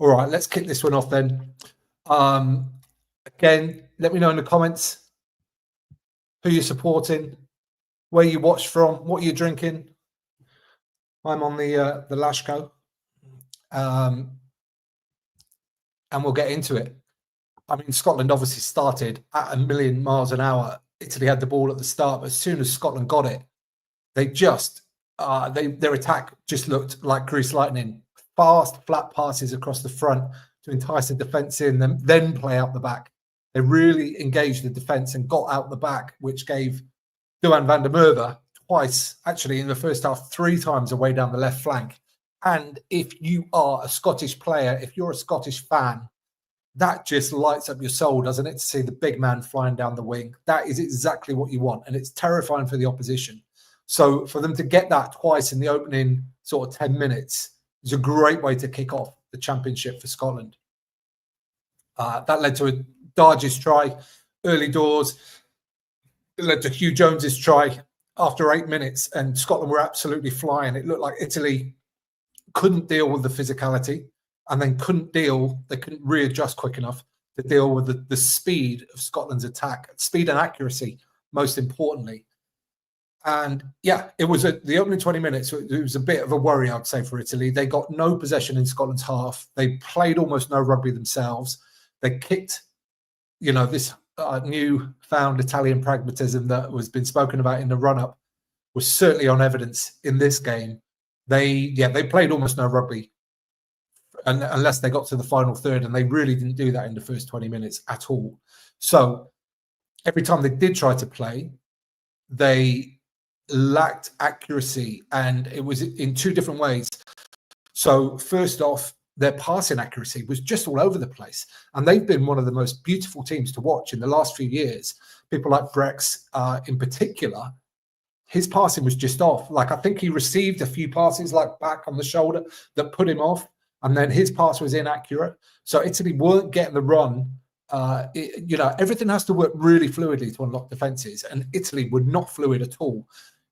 All right, let's kick this one off then. Again, let me know in the comments who you're supporting, where you watch from, what you're drinking. I'm on the Lashko, and we'll get into it. I mean, Scotland obviously started at 1,000,000 miles an hour. Italy had the ball at the start, but as soon as Scotland got it, they just their attack just looked like grease lightning. Fast, flat passes across the front to entice the defence in, then play out the back. They really engaged the defence and got out the back, which gave Duhan van der Merwe twice, actually in the first half, 3 times away down the left flank. And if you are a Scottish player, if you're a Scottish fan, that just lights up your soul, doesn't it? To see the big man flying down the wing. That is exactly what you want. And it's terrifying for the opposition. So for them to get that twice in the opening sort of 10 minutes is a great way to kick off the championship for Scotland. That led to a Darge's try early doors. It led to Hugh Jones's try after 8 minutes, and Scotland were absolutely flying. It looked like Italy couldn't deal with the physicality, and then they couldn't readjust quick enough to deal with the speed of Scotland's attack, speed and accuracy, most importantly. And yeah, it was the opening 20 minutes. It was a bit of a worry, I'd say, for Italy. They got no possession in Scotland's half. They played almost no rugby themselves. They kicked, this new found Italian pragmatism that was been spoken about in the run-up was certainly on evidence in this game. They played almost no rugby, unless they got to the final third, and they really didn't do that in the first 20 minutes at all. So every time they did try to play, they lacked accuracy, and it was in 2 different ways. So first off, their passing accuracy was just all over the place, and they've been one of the most beautiful teams to watch in the last few years. People like Brex in particular, his passing was just off. Like, I think he received a few passes like back on the shoulder that put him off, and then his pass was inaccurate. So Italy weren't getting the run. Everything has to work really fluidly to unlock defences, and Italy were not fluid at all.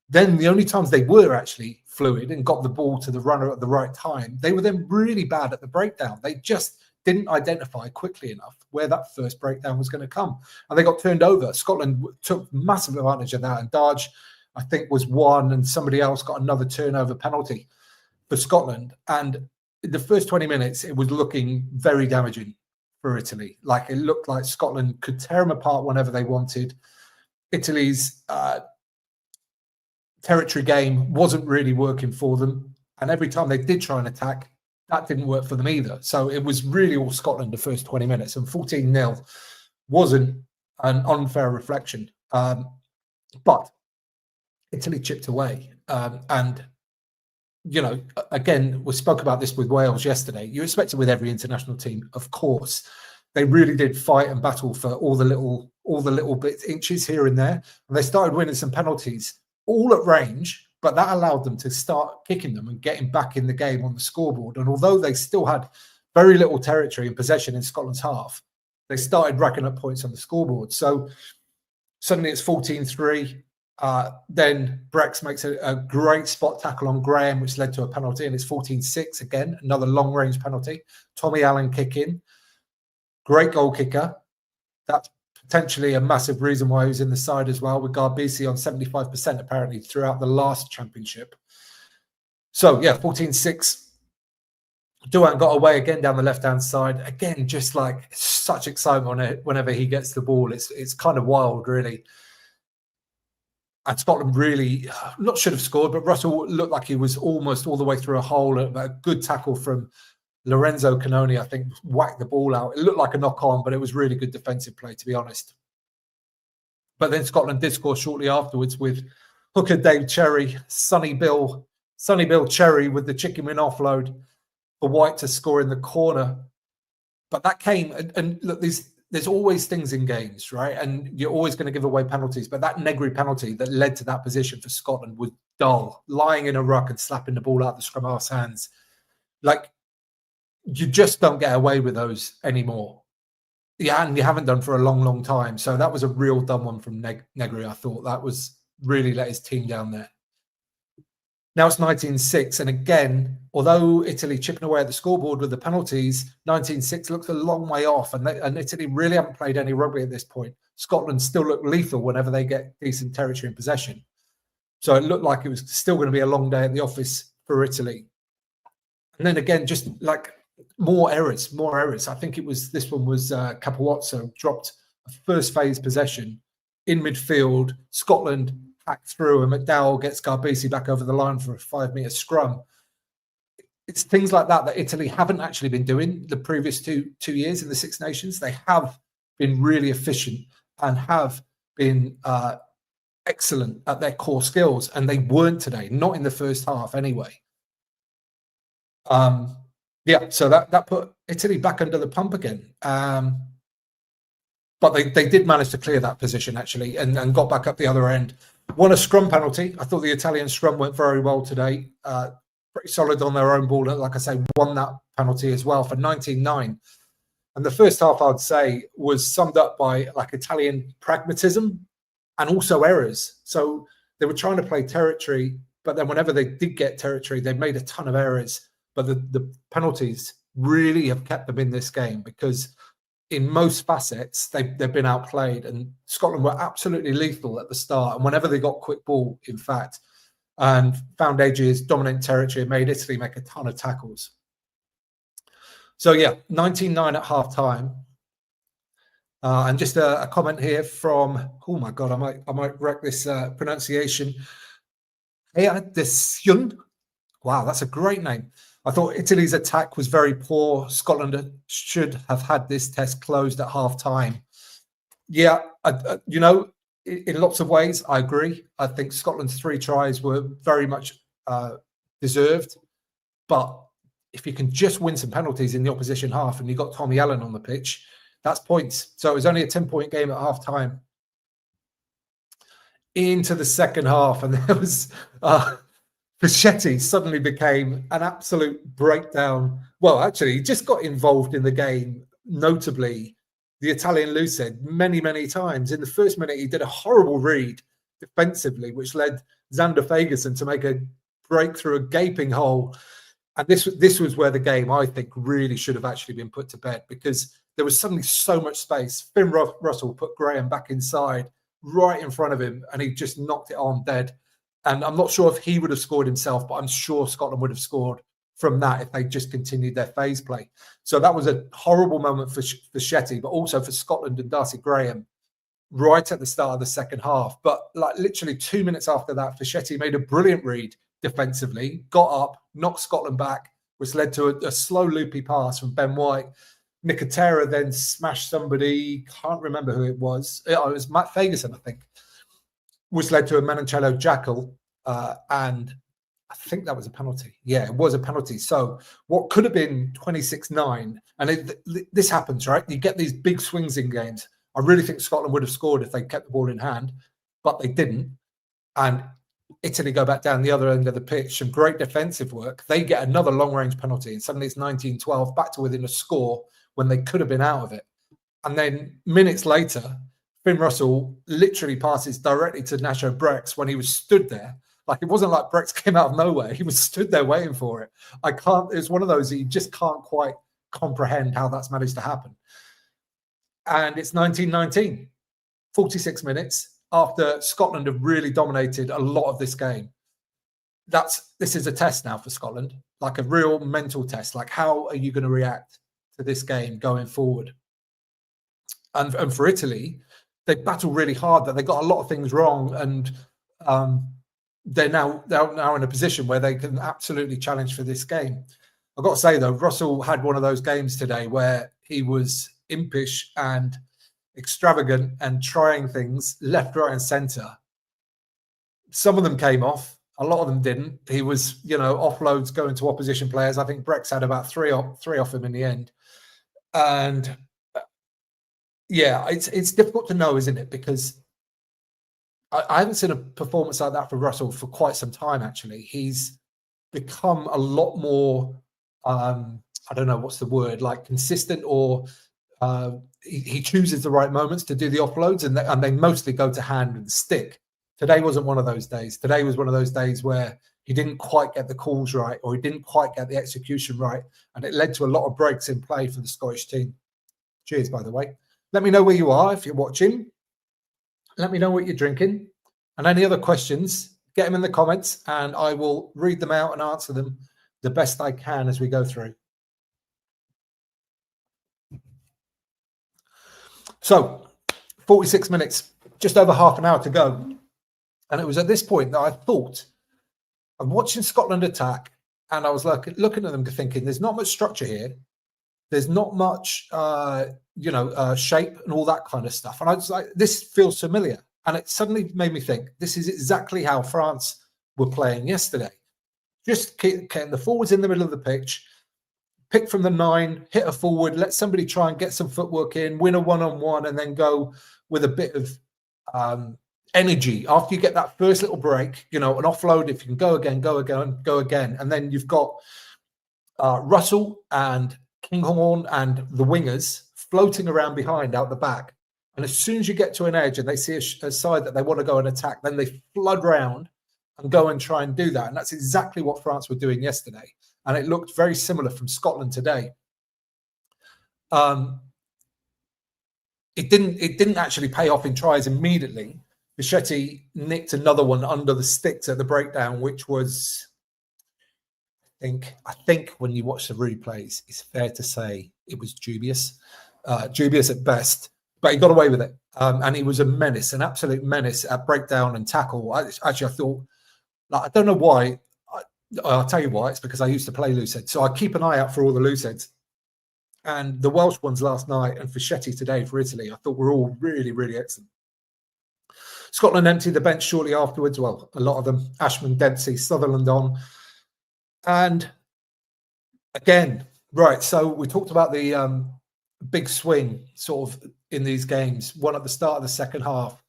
Then the only times they were actually fluid and got the ball to the runner at the right time, they were then really bad at the breakdown. They just didn't identify quickly enough where that first breakdown was going to come, and they got turned over. Scotland took massive advantage of that, and Darge, I think, was one, and somebody else got another turnover penalty for Scotland. And in the first 20 minutes, it was looking very damaging for Italy. Like, it looked like Scotland could tear them apart whenever they wanted. Italy's territory game wasn't really working for them, and every time they did try and attack, that didn't work for them either. So it was really all Scotland the first 20 minutes, and 14-0 wasn't an unfair reflection. But Italy chipped away, and again, we spoke about this with Wales yesterday. You expect it with every international team, of course. They really did fight and battle for all the little bits, inches here and there, and they started winning some penalties, all at range, but that allowed them to start kicking them and getting back in the game on the scoreboard. And although they still had very little territory and possession in Scotland's half, they started racking up points on the scoreboard. So suddenly it's 14-3. Then Brex makes a great spot tackle on Graham, which led to a penalty, and it's 14-6 again, another long-range penalty. Tommy Allen kick in. Great goal kicker. That's potentially a massive reason why he was in the side as well, with Garbisi on 75% apparently throughout the last championship. So yeah, 14-6. Duhan got away again down the left-hand side. Again, just like such excitement on it whenever he gets the ball. It's kind of wild, really. And Scotland really not should have scored, but Russell looked like he was almost all the way through a hole. A good tackle from Lorenzo Canoni, I think, whacked the ball out. It looked like a knock-on, but it was really good defensive play, to be honest. But then Scotland did score shortly afterwards with hooker Dave Cherry, Sonny Bill Cherry with the chicken wing offload for White to score in the corner. But that came, and look, there's always things in games, right? And you're always going to give away penalties. But that Negri penalty that led to that position for Scotland was dull, lying in a ruck and slapping the ball out of the scrum half's hands. Like, you just don't get away with those anymore. Yeah, and you haven't done for a long, long time. So that was a real dumb one from Negri, I thought. That was really let his team down there. Now it's 19-6. And again, although Italy chipping away at the scoreboard with the penalties, 19-6 looks a long way off. And Italy really haven't played any rugby at this point. Scotland still look lethal whenever they get decent territory in possession. So it looked like it was still going to be a long day at the office for Italy. And then again, just like more errors. I think this one was Capozzo dropped a first phase possession in midfield. Scotland hacked through and McDowell gets Garbisi back over the line for a 5-metre scrum. It's things like that Italy haven't actually been doing the previous two years in the Six Nations. They have been really efficient and have been excellent at their core skills, and they weren't today, not in the first half anyway. So that put Italy back under the pump again. But they did manage to clear that position actually and got back up the other end. Won a scrum penalty. I thought the Italian scrum went very well today. Pretty solid on their own ball. Like I say, won that penalty as well for 19-9. And the first half, I'd say, was summed up by like Italian pragmatism and also errors. So they were trying to play territory, but then whenever they did get territory, they made a ton of errors. But the penalties really have kept them in this game because in most facets, they've been outplayed. And Scotland were absolutely lethal at the start. And whenever they got quick ball, in fact, and found edges, dominant territory, made Italy make a ton of tackles. So yeah, 19-9 at half time. And just a comment here from, oh my God, I might wreck this pronunciation. Desyun. Wow, that's a great name. I thought Italy's attack was very poor. Scotland should have had this test closed at half time. Yeah, in lots of ways, I agree. I think Scotland's 3 tries were very much deserved. But if you can just win some penalties in the opposition half and you've got Tommy Allen on the pitch, that's points. So it was only a 10-point game at half time. Into the second half, and there was Fischetti suddenly became an absolute breakdown. Well, actually, he just got involved in the game, notably the Italian Lucid, many, many times. In the first minute, he did a horrible read defensively, which led Xander Fagerson to make a break through a gaping hole. And this was where the game, I think, really should have actually been put to bed because there was suddenly so much space. Finn Russell put Graham back inside, right in front of him, and he just knocked it on dead. And I'm not sure if he would have scored himself, but I'm sure Scotland would have scored from that if they just continued their phase play. So that was a horrible moment for Shetty, but also for Scotland and Darcy Graham right at the start of the second half. But like literally 2 minutes after that, Fischetti made a brilliant read defensively, got up, knocked Scotland back, which led to a slow loopy pass from Ben White. Nicotera then smashed somebody, can't remember who it was. It was Matt Fagerson, I think, which led to a Manoncello jackal. And I think that was a penalty. Yeah, it was a penalty. So what could have been 26-9, and this happens, right? You get these big swings in games. I really think Scotland would have scored if they kept the ball in hand, but they didn't. And Italy go back down the other end of the pitch, some great defensive work. They get another long-range penalty, and suddenly it's 19-12, back to within a score when they could have been out of it. And then minutes later, Finn Russell literally passes directly to Nacho Brex when he was stood there. Like, it wasn't like Brex came out of nowhere. He was stood there waiting for it. It's one of those that you just can't quite comprehend how that's managed to happen. And it's 19-19, 46 minutes after Scotland have really dominated a lot of this game. This is a test now for Scotland, like a real mental test. Like, how are you going to react to this game going forward? And for Italy, they battled really hard, that they got a lot of things wrong, and they're now in a position where they can absolutely challenge for this game. I've got to say, though, Russell had one of those games today where he was impish and extravagant and trying things left, right, and centre. Some of them came off. A lot of them didn't. He was, offloads going to opposition players. I think Brex had about three off him in the end. And yeah, it's difficult to know, isn't it? Because I haven't seen a performance like that for Russell for quite some time, actually. He's become a lot more, I don't know what's the word, like consistent, or he chooses the right moments to do the offloads, and they mostly go to hand and stick. Today wasn't one of those days. Today was one of those days where he didn't quite get the calls right, or he didn't quite get the execution right, and it led to a lot of breaks in play for the Scottish team. Cheers, by the way. Let me know where you are if you're watching. Let me know what you're drinking. And any other questions, get them in the comments, and I will read them out and answer them the best I can as we go through. So, 46 minutes, just over half an hour to go. And it was at this point that I thought, I'm watching Scotland attack, and I was like looking at them thinking, there's not much structure here. There's not much, shape and all that kind of stuff. And I was like, this feels familiar. And it suddenly made me think, this is exactly how France were playing yesterday. Just getting the forwards in the middle of the pitch, pick from the 9, hit a forward, let somebody try and get some footwork in, win a one-on-one, and then go with a bit of energy. After you get that first little break, an offload, if you can go again. And then you've got Russell and Kinghorn and the wingers floating around behind out the back. And as soon as you get to an edge and they see a side that they want to go and attack, then they flood round and go and try and do that. And that's exactly what France were doing yesterday. And it looked very similar from Scotland today. It didn't actually pay off in tries immediately. Fischetti nicked another one under the sticks at the breakdown, which was, I think when you watch the replays, it's fair to say it was dubious at best. But he got away with it, and he was a menace, an absolute menace at breakdown and tackle. I thought, I don't know why. I'll tell you why. It's because I used to play loose heads, so I keep an eye out for all the loose heads. And the Welsh ones last night and Fischetti today for Italy, I thought were all really, really excellent. Scotland emptied the bench shortly afterwards. Well, a lot of them: Ashman, Dempsey, Sutherland on. And again, right. So we talked about the big swing sort of in these games, one at the start of the second half.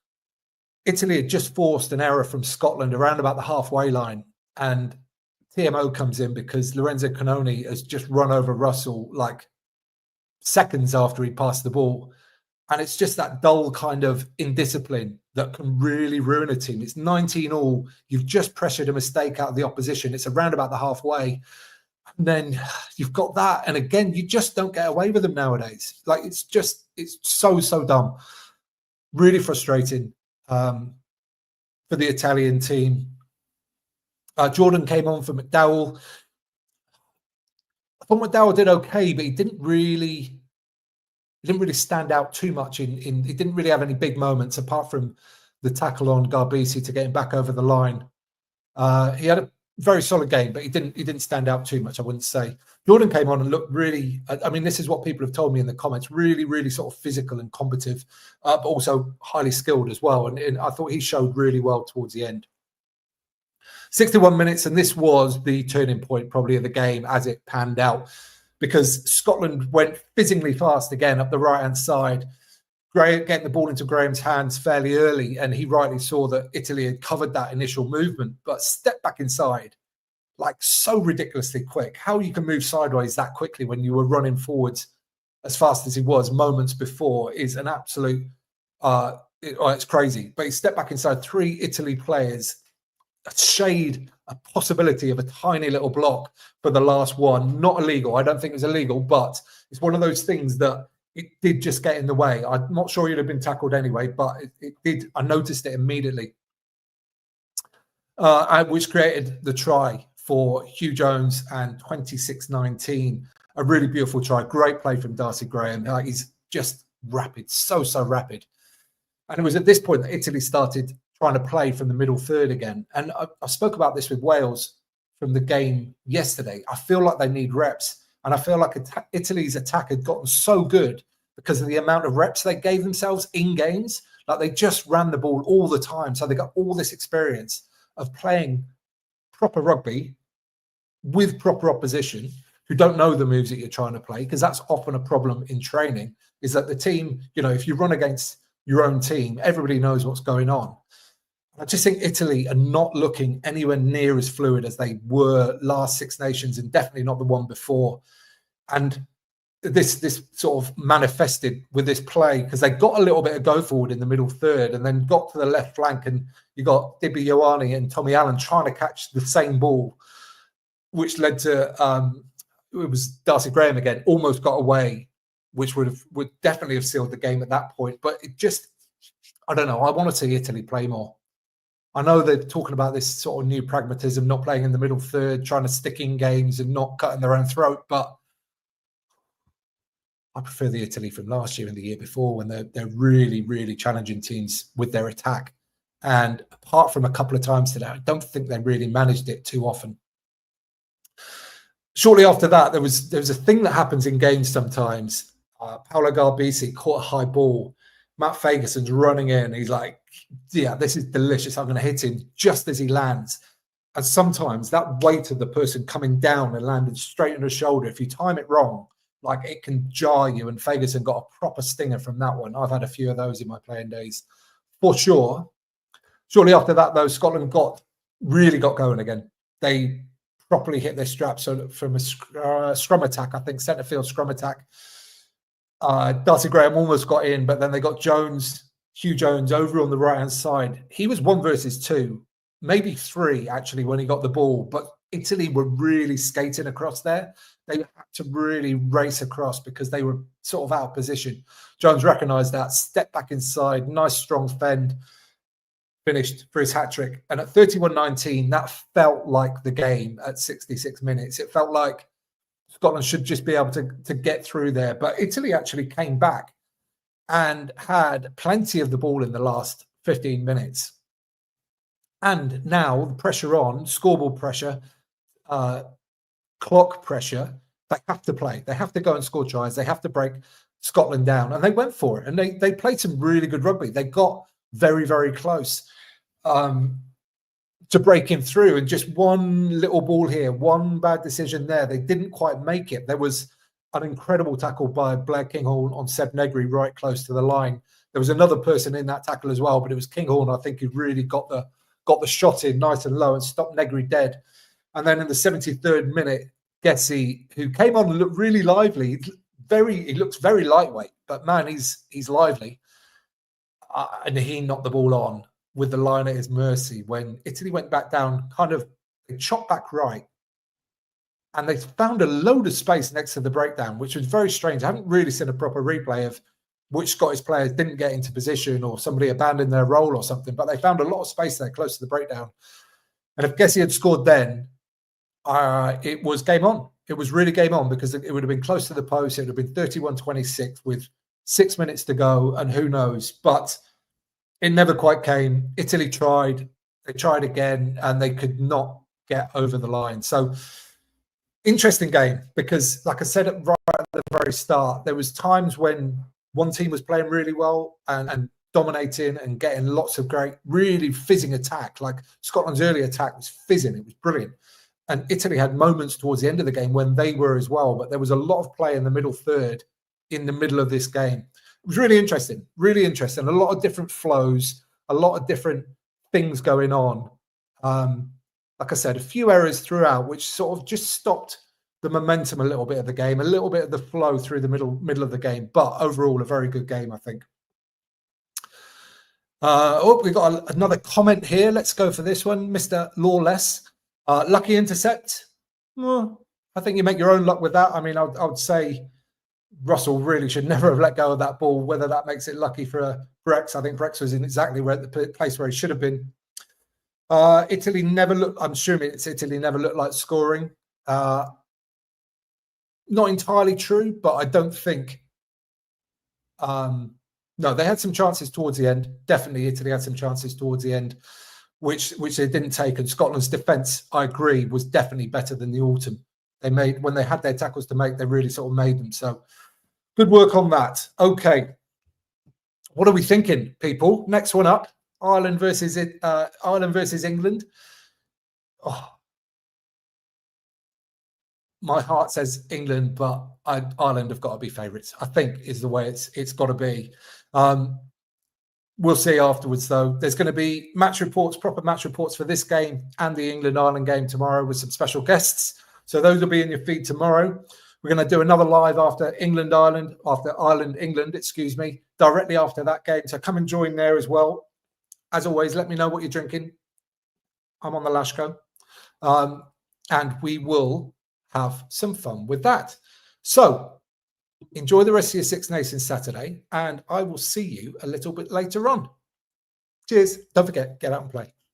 Italy had just forced an error from Scotland around about the halfway line, and TMO comes in because Lorenzo Canoni has just run over Russell like seconds after he passed the ball. And it's just that dull kind of indiscipline that can really ruin a team. It's 19 all. You've just pressured a mistake out of the opposition. It's around about the halfway. And then you've got that. And again, you just don't get away with them nowadays. Like, it's so dumb. Really frustrating for the Italian team. Jordan came on for McDowell. I thought McDowell did okay, but he didn't really stand out too much. He didn't really have any big moments apart from the tackle on Garbisi to get him back over the line. He had a very solid game, but he didn't stand out too much, I wouldn't say. Jordan came on and looked really, I mean, this is what people have told me in the comments, really, really sort of physical and combative, but also highly skilled as well. And I thought he showed really well towards the end. 61 minutes, and this was the turning point probably of the game as it panned out, because Scotland went fizzingly fast again up the right-hand side, getting the ball into Graham's hands fairly early, and he rightly saw that Italy had covered that initial movement, but stepped back inside like so ridiculously quick. How you can move sideways that quickly when you were running forwards as fast as he was moments before is an absolute, it's crazy. But he stepped back inside 3 Italy players, a shade, a possibility of a tiny little block for the last one. Not illegal. I don't think it was illegal, but it's one of those things that it did just get in the way. I'm not sure he'd have been tackled anyway, but it did. I noticed it immediately, which created the try for Hugh Jones and 26-19. A really beautiful try. Great play from Darcy Graham. He's just rapid, so rapid. And it was at this point that Italy started trying to play from the middle third again. And I spoke about this with Wales from the game yesterday. I feel like they need reps. And I feel like Italy's attack had gotten so good because of the amount of reps they gave themselves in games. Like, they just ran the ball all the time. So they got all this experience of playing proper rugby with proper opposition who don't know the moves that you're trying to play, because that's often a problem in training, is that the team, if you run against your own team, everybody knows what's going on. I just think Italy are not looking anywhere near as fluid as they were last Six Nations, and definitely not the one before. And this sort of manifested with this play, because they got a little bit of go forward in the middle third and then got to the left flank, and you got Dibby Ioane and Tommy Allen trying to catch the same ball, which led to it was Darcy Graham again, almost got away, which would definitely have sealed the game at that point. But it just, I don't know, I want to see Italy play more. I know they're talking about this sort of new pragmatism, not playing in the middle third, trying to stick in games and not cutting their own throat, but I prefer the Italy from last year and the year before, when they're really, really challenging teams with their attack. And apart from a couple of times today, I don't think they really managed it too often. Shortly after that, there was a thing that happens in games sometimes. Paolo Garbisi caught a high ball. Matt Ferguson's running in. He's like, yeah, this is delicious. I'm going to hit him just as he lands. And sometimes that weight of the person coming down and landing straight on the shoulder, if you time it wrong, like, it can jar you. And Ferguson got a proper stinger from that one. I've had a few of those in my playing days, for sure. Shortly after that, though, Scotland really got going again. They properly hit their straps from a scrum attack, I think, centre field scrum attack. Darcy Graham almost got in, but then they got Hugh Jones over on the right-hand side. He was 1 versus 2, maybe 3, actually, when he got the ball. But Italy were really skating across there. They had to really race across because they were sort of out of position. Jones recognised that, stepped back inside, nice strong fend, finished for his hat-trick. And at 31-19, that felt like the game at 66 minutes. It felt like Scotland should just be able to get through there. But Italy actually came back and had plenty of the ball in the last 15 minutes. And now the pressure on, scoreboard pressure, clock pressure, they have to play. They have to go and score tries. They have to break Scotland down. And they went for it. And they played some really good rugby. They got very, very close to breaking through. And just one little ball here, one bad decision there, they didn't quite make it. There was an incredible tackle by Blair Kinghorn on Seb Negri right close to the line. There was another person in that tackle as well, but it was Kinghorn, I think, who really got the shot in nice and low and stopped Negri dead. And then in the 73rd minute, Gessie, who came on and looked really lively, he looks very lightweight, but man, he's lively. And he knocked the ball on with the line at his mercy when Italy went back down, they chopped back right. And they found a load of space next to the breakdown, which was very strange. I haven't really seen a proper replay of which Scottish players didn't get into position or somebody abandoned their role or something, but they found a lot of space there close to the breakdown. And if Gessie had scored then, it was game on. It was really game on, because it would have been close to the post. It would have been 31-26 with 6 minutes to go, and who knows. But it never quite came. Italy tried. They tried again, and they could not get over the line. So, interesting game, because, like I said right at the very start, there was times when one team was playing really well and dominating and getting lots of great, really fizzing attack. Like Scotland's early attack was fizzing. It was brilliant. And Italy had moments towards the end of the game when they were as well. But there was a lot of play in the middle third in the middle of this game. It was really interesting, really interesting. A lot of different flows, a lot of different things going on. Like I said, a few errors throughout, which sort of just stopped the momentum a little bit of the game, a little bit of the flow through the middle of the game. But overall, a very good game, I think. We've got another comment here. Let's go for this one. Mr. Lawless. Lucky intercept. Well, I think you make your own luck with that. I mean, I would say Russell really should never have let go of that ball. Whether that makes it lucky for Brex, I think Brex was in exactly the place where he should have been. Italy never looked, I'm assuming it's Italy never looked like scoring. Not entirely true, but I don't think. No, they had some chances towards the end. Definitely Italy had some chances towards the end, which they didn't take. And Scotland's defence, I agree, was definitely better than the autumn. When they had their tackles to make, they really sort of made them. So good work on that. Okay. What are we thinking, people? Next one up, Ireland versus England. Oh, my heart says England, but Ireland have got to be favourites, I think, is the way it's got to be. We'll see afterwards, though. There's going to be proper match reports for this game and the England-Ireland game tomorrow with some special guests. So those will be in your feed tomorrow. We're going to do another live after Ireland-England, excuse me, directly after that game. So come and join there as well. As always, let me know what you're drinking. I'm on the Lashko. And we will have some fun with that. So enjoy the rest of your Six Nations Saturday, and I will see you a little bit later on. Cheers. Don't forget, get out and play.